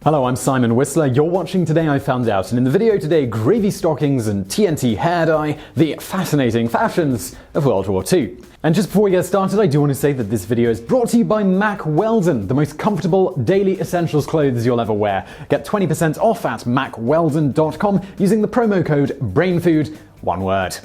Hello, I'm Simon Whistler. You're watching Today I Found Out, and in the video today, gravy stockings and TNT hair dye, the fascinating fashions of World War II. And just before we get started, I do want to say that this video is brought to you by Mack Weldon, the most comfortable daily essentials clothes you'll ever wear. Get 20% off at mackweldon.com using the promo code BRAINFOOD, one word.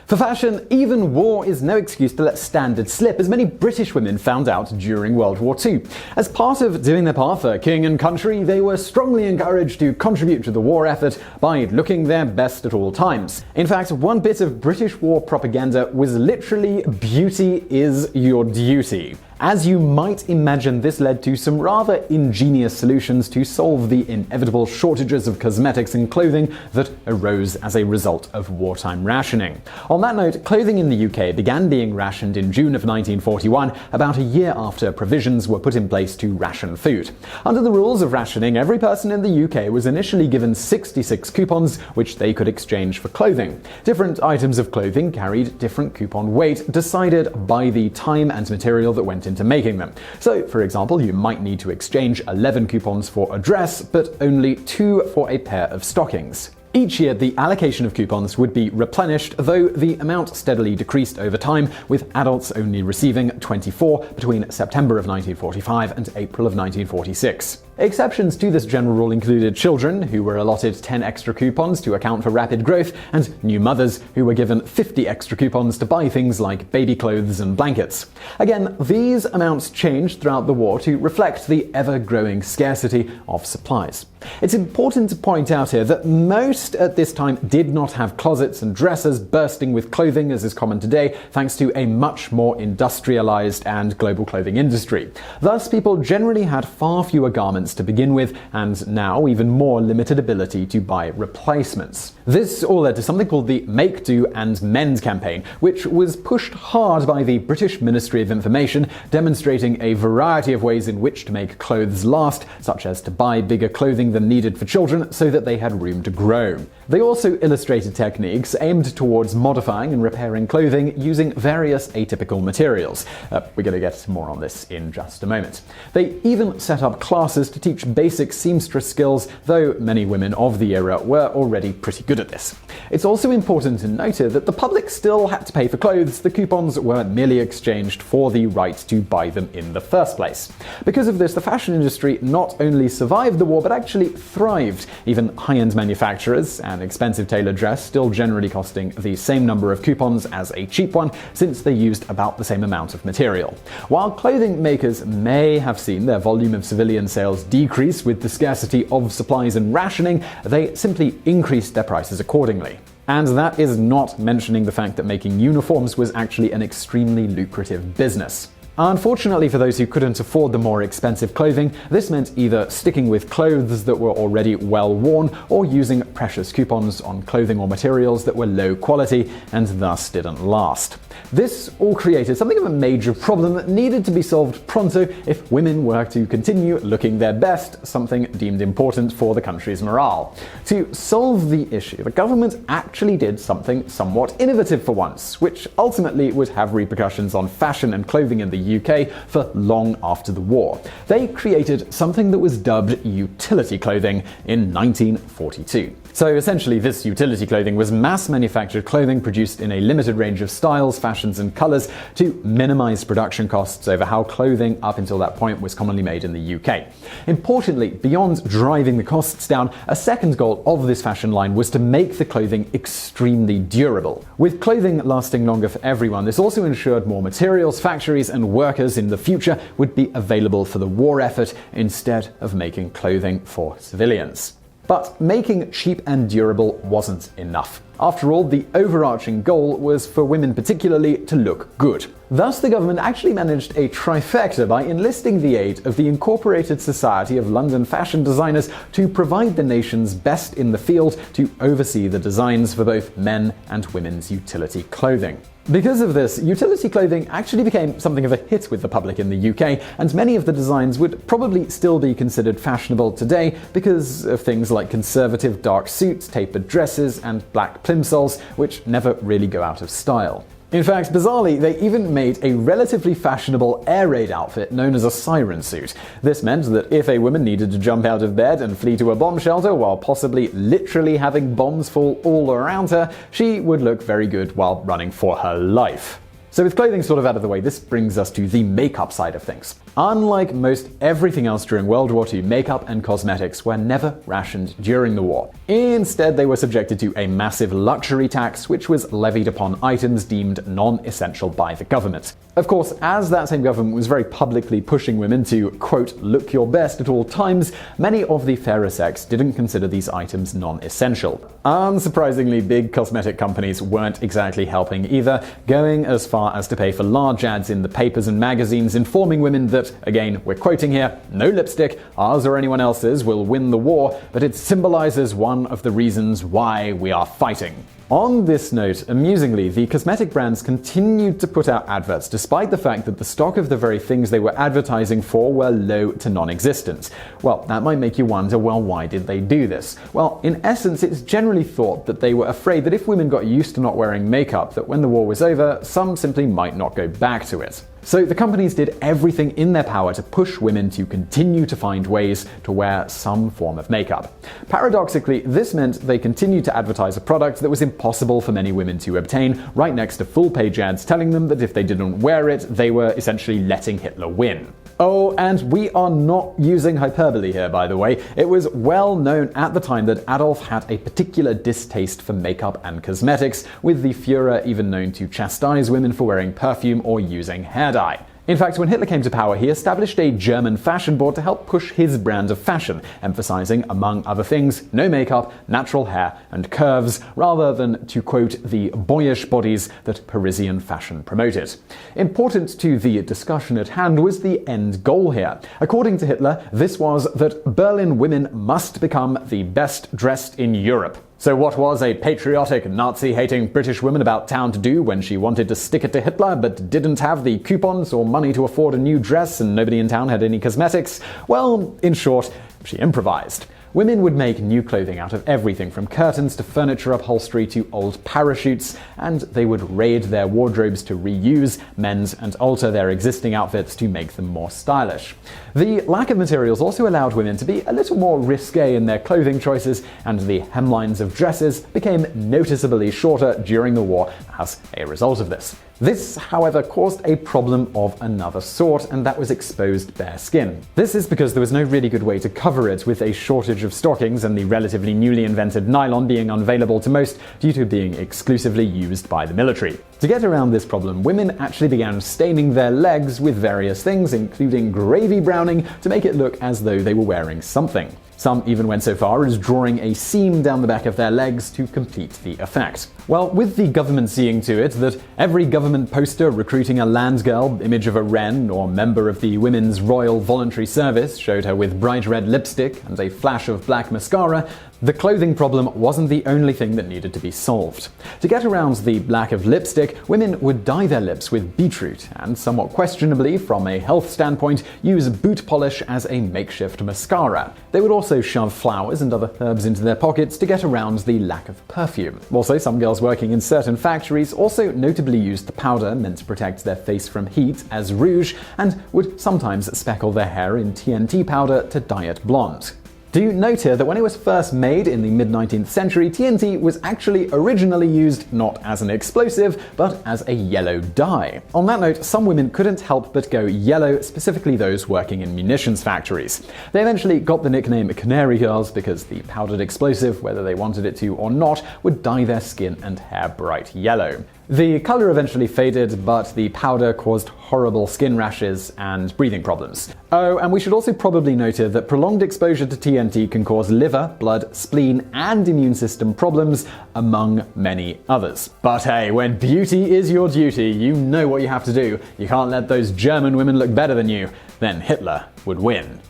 For fashion, even war is no excuse to let standards slip, as many British women found out during World War II. As part of doing their part for king and country, they were strongly encouraged to contribute to the war effort by looking their best at all times. In fact, one bit of British war propaganda was literally "beauty is your duty." As you might imagine, this led to some rather ingenious solutions to solve the inevitable shortages of cosmetics and clothing that arose as a result of wartime rationing. On that note, clothing in the UK began being rationed in June of 1941, about a year after provisions were put in place to ration food. Under the rules of rationing, every person in the UK was initially given 66 coupons, which they could exchange for clothing. Different items of clothing carried different coupon weight, decided by the time and material that went into making them. So, for example, you might need to exchange 11 coupons for a dress, but only 2 for a pair of stockings. Each year, the allocation of coupons would be replenished, though the amount steadily decreased over time, with adults only receiving 24 between September of 1945 and April of 1946. Exceptions to this general rule included children, who were allotted 10 extra coupons to account for rapid growth, and new mothers, who were given 50 extra coupons to buy things like baby clothes and blankets. Again, these amounts changed throughout the war to reflect the ever-growing scarcity of supplies. It's important to point out here that most at this time did not have closets and dressers bursting with clothing as is common today, thanks to a much more industrialized and global clothing industry. Thus, people generally had far fewer garments to begin with, and now even more limited ability to buy replacements. This all led to something called the Make, Do and Mend campaign, which was pushed hard by the British Ministry of Information, demonstrating a variety of ways in which to make clothes last, such as to buy bigger clothing than needed for children so that they had room to grow. They also illustrated techniques aimed towards modifying and repairing clothing using various atypical materials. We're going to get more on this in just a moment. They even set up classes to teach basic seamstress skills, though many women of the era were already pretty good at this. It's also important to note that the public still had to pay for clothes. The coupons were merely exchanged for the right to buy them in the first place. Because of this, the fashion industry not only survived the war, but actually thrived. Even high-end manufacturers, an expensive tailored dress still generally costing the same number of coupons as a cheap one, since they used about the same amount of material. While clothing makers may have seen their volume of civilian sales decrease with the scarcity of supplies and rationing, they simply increased their prices accordingly. And that is not mentioning the fact that making uniforms was actually an extremely lucrative business. Unfortunately for those who couldn't afford the more expensive clothing, this meant either sticking with clothes that were already well worn or using precious coupons on clothing or materials that were low quality and thus didn't last. This all created something of a major problem that needed to be solved pronto if women were to continue looking their best, something deemed important for the country's morale. To solve the issue, the government actually did something somewhat innovative for once, which ultimately would have repercussions on fashion and clothing in the UK for long after the war. They created something that was dubbed utility clothing in 1942. So essentially, this utility clothing was mass-manufactured clothing produced in a limited range of styles, fashions, and colors to minimize production costs over how clothing up until that point was commonly made in the UK. Importantly, beyond driving the costs down, a second goal of this fashion line was to make the clothing extremely durable. With clothing lasting longer for everyone, this also ensured more materials, factories, and workers in the future would be available for the war effort instead of making clothing for civilians. But making cheap and durable wasn't enough. After all, the overarching goal was for women particularly to look good. Thus, the government actually managed a trifecta by enlisting the aid of the Incorporated Society of London Fashion Designers to provide the nation's best in the field to oversee the designs for both men and women's utility clothing. Because of this, utility clothing actually became something of a hit with the public in the UK, and many of the designs would probably still be considered fashionable today because of things like conservative dark suits, tapered dresses, and black plimsolls, which never really go out of style. In fact, bizarrely, they even made a relatively fashionable air raid outfit known as a siren suit. This meant that if a woman needed to jump out of bed and flee to a bomb shelter while possibly literally having bombs fall all around her, she would look very good while running for her life. So with clothing sort of out of the way, this brings us to the makeup side of things. Unlike most everything else during World War II, makeup and cosmetics were never rationed during the war. Instead, they were subjected to a massive luxury tax, which was levied upon items deemed non-essential by the government. Of course, as that same government was very publicly pushing women to, quote, look your best at all times, many of the fairer sex didn't consider these items non-essential. Unsurprisingly, big cosmetic companies weren't exactly helping either, going as far as to pay for large ads in the papers and magazines informing women that, again, we're quoting here, no lipstick, ours or anyone else's, will win the war, but it symbolizes one of the reasons why we are fighting. On this note, amusingly, the cosmetic brands continued to put out adverts despite the fact that the stock of the very things they were advertising for were low to non-existent. Well, that might make you wonder, well, why did they do this? Well, in essence, it's generally thought that they were afraid that if women got used to not wearing makeup, that when the war was over, some simply might not go back to it. So the companies did everything in their power to push women to continue to find ways to wear some form of makeup. Paradoxically, this meant they continued to advertise a product that was impossible for many women to obtain, right next to full-page ads telling them that if they didn't wear it, they were essentially letting Hitler win. Oh, and we are not using hyperbole here, by the way. It was well known at the time that Adolf had a particular distaste for makeup and cosmetics, with the Führer even known to chastise women for wearing perfume or using hair dye. In fact, when Hitler came to power, he established a German fashion board to help push his brand of fashion, emphasizing, among other things, no makeup, natural hair, and curves, rather than, to quote, the boyish bodies that Parisian fashion promoted. Important to the discussion at hand was the end goal here. According to Hitler, this was that Berlin women must become the best dressed in Europe. So what was a patriotic, Nazi-hating British woman about town to do when she wanted to stick it to Hitler but didn't have the coupons or money to afford a new dress and nobody in town had any cosmetics? Well, in short, she improvised. Women would make new clothing out of everything from curtains to furniture upholstery to old parachutes, and they would raid their wardrobes to reuse, mend, and alter their existing outfits to make them more stylish. The lack of materials also allowed women to be a little more risque in their clothing choices, and the hemlines of dresses became noticeably shorter during the war as a result of this. This, however, caused a problem of another sort, and that was exposed bare skin. This is because there was no really good way to cover it, with a shortage of stockings and the relatively newly invented nylon being unavailable to most due to being exclusively used by the military. To get around this problem, women actually began staining their legs with various things, including gravy browning, to make it look as though they were wearing something. Some even went so far as drawing a seam down the back of their legs to complete the effect. Well, with the government seeing to it that every government poster recruiting a land girl, image of a wren, or member of the Women's Royal Voluntary Service showed her with bright red lipstick and a flash of black mascara, the clothing problem wasn't the only thing that needed to be solved. To get around the lack of lipstick, women would dye their lips with beetroot and, somewhat questionably from a health standpoint, use boot polish as a makeshift mascara. They would also shove flowers and other herbs into their pockets to get around the lack of perfume. Also, some girls working in certain factories also notably used the powder meant to protect their face from heat as rouge, and would sometimes speckle their hair in TNT powder to dye it blonde. Do note here that when it was first made in the mid-19th century, TNT was actually originally used not as an explosive, but as a yellow dye. On that note, some women couldn't help but go yellow, specifically those working in munitions factories. They eventually got the nickname Canary Girls because the powdered explosive, whether they wanted it to or not, would dye their skin and hair bright yellow. The color eventually faded, but the powder caused horrible skin rashes and breathing problems. Oh, and we should also probably note here that prolonged exposure to TNT can cause liver, blood, spleen, and immune system problems, among many others. But hey, when beauty is your duty, you know what you have to do. You can't let those German women look better than you. Then Hitler would win.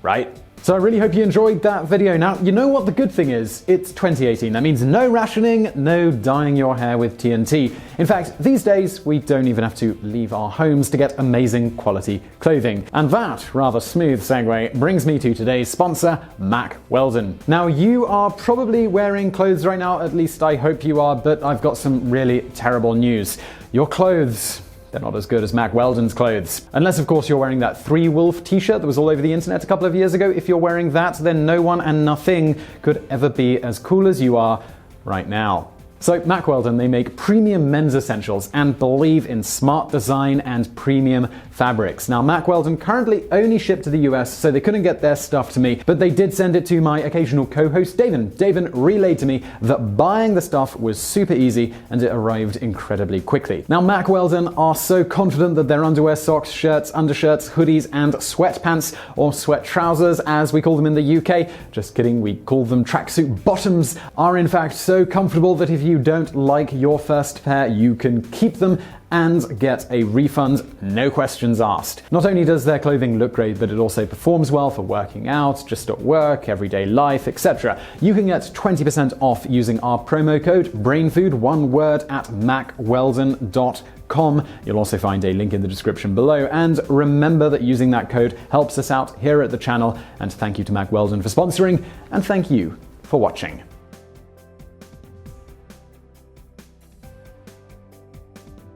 Right? So I really hope you enjoyed that video. Now, you know what the good thing is? It's 2018. That means no rationing, no dyeing your hair with TNT. In fact, these days, we don't even have to leave our homes to get amazing quality clothing. And that rather smooth segue brings me to today's sponsor, Mack Weldon. Now, you are probably wearing clothes right now, at least I hope you are, but I've got some really terrible news. Your clothes. They're not as good as Mack Weldon's clothes. Unless, of course, you're wearing that Three Wolf t-shirt that was all over the internet a couple of years ago. If you're wearing that, then no one and nothing could ever be as cool as you are right now. So Mack Weldon, they make premium men's essentials and believe in smart design and premium fabrics. Now, Mack Weldon currently only ship to the US, so they couldn't get their stuff to me, but they did send it to my occasional co-host, Davin. Davin relayed to me that buying the stuff was super easy and it arrived incredibly quickly. Now, Mack Weldon are so confident that their underwear, socks, shirts, undershirts, hoodies, and sweatpants, or sweat trousers as we call them in the UK, just kidding, we call them tracksuit bottoms, are in fact so comfortable that if you don't like your first pair, you can keep them and get a refund, no questions asked. Not only does their clothing look great, but it also performs well for working out, just at work, everyday life, etc. You can get 20% off using our promo code BRAINFOOD, one word, at mackweldon.com. You'll also find a link in the description below, and remember that using that code helps us out here at the channel. And thank you to Mack Weldon for sponsoring, and thank you for watching.